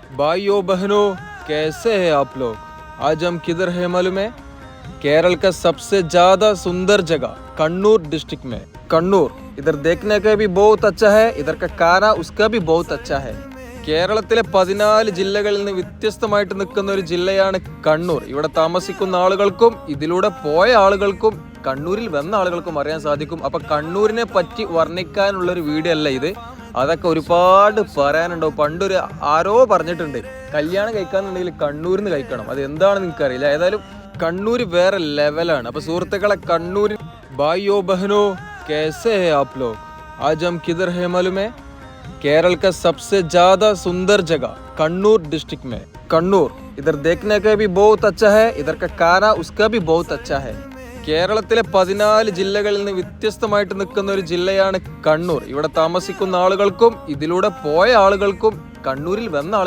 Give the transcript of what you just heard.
भाइयों बहनों, कैसे हैं आप लोग। आज हम किधर है मालूम है? केरल का सबसे ज्यादा सुंदर जगह कन्नूर डिस्ट्रिक्ट में। कन्नूर इधर देखने का भी बहुत अच्छा है, इधर का खाना उसका भी बहुत अच्छा है. കേരളത്തിലെ 14 ജില്ലകളിൽ നിന്ന് വ്യത്യസ്തമായിട്ട് നിൽക്കുന്ന ഒരു ജില്ലയാണ് കണ്ണൂർ. ഇവിടെ താമസിക്കുന്ന ആളുകൾക്കും ഇതിലൂടെ പോയ ആളുകൾക്കും കണ്ണൂരിൽ വന്ന ആളുകൾക്കും അറിയാൻ സാധിക്കും. അപ്പൊ കണ്ണൂരിനെ പറ്റി വർണ്ണിക്കാനുള്ള ഒരു വീഡിയോ അല്ല ഇത്. അതൊക്കെ ഒരുപാട് പറയാനുണ്ടോ. പണ്ടൊരു ആരോ പറഞ്ഞിട്ടുണ്ട് കല്യാണം കഴിക്കാന്നുണ്ടെങ്കിൽ കണ്ണൂരിൽ നിന്ന് കഴിക്കണം. അത് എന്താണെന്ന് എനിക്കറിയില്ല. ഏതായാലും കണ്ണൂർ വേറെ ലെവലാണ്. അപ്പൊ സുഹൃത്തുക്കളെ, കണ്ണൂരിൽ ഭായിയോ ബഹനോ कैसे है आप लोग। आज हम किधर है मालूम है? केरल का सबसे ज्यादा सुंदर जगह कन्नूर डिस्ट्रिक्ट में. कन्नूर इधर देखने का भी बहुत अच्छा है, इधर का खाना उसका भी बहुत अच्छा है. കേരളത്തിലെ 14 ജില്ലകളിൽ നിന്ന് വ്യത്യസ്തമായിട്ട് നിൽക്കുന്ന ഒരു ജില്ലയാണ് കണ്ണൂർ. ഇവിടെ താമസിക്കുന്ന ആളുകൾക്കും ഇതിലൂടെ പോയ ആളുകൾക്കും കണ്ണൂരിൽ വന്ന ആളുകൾ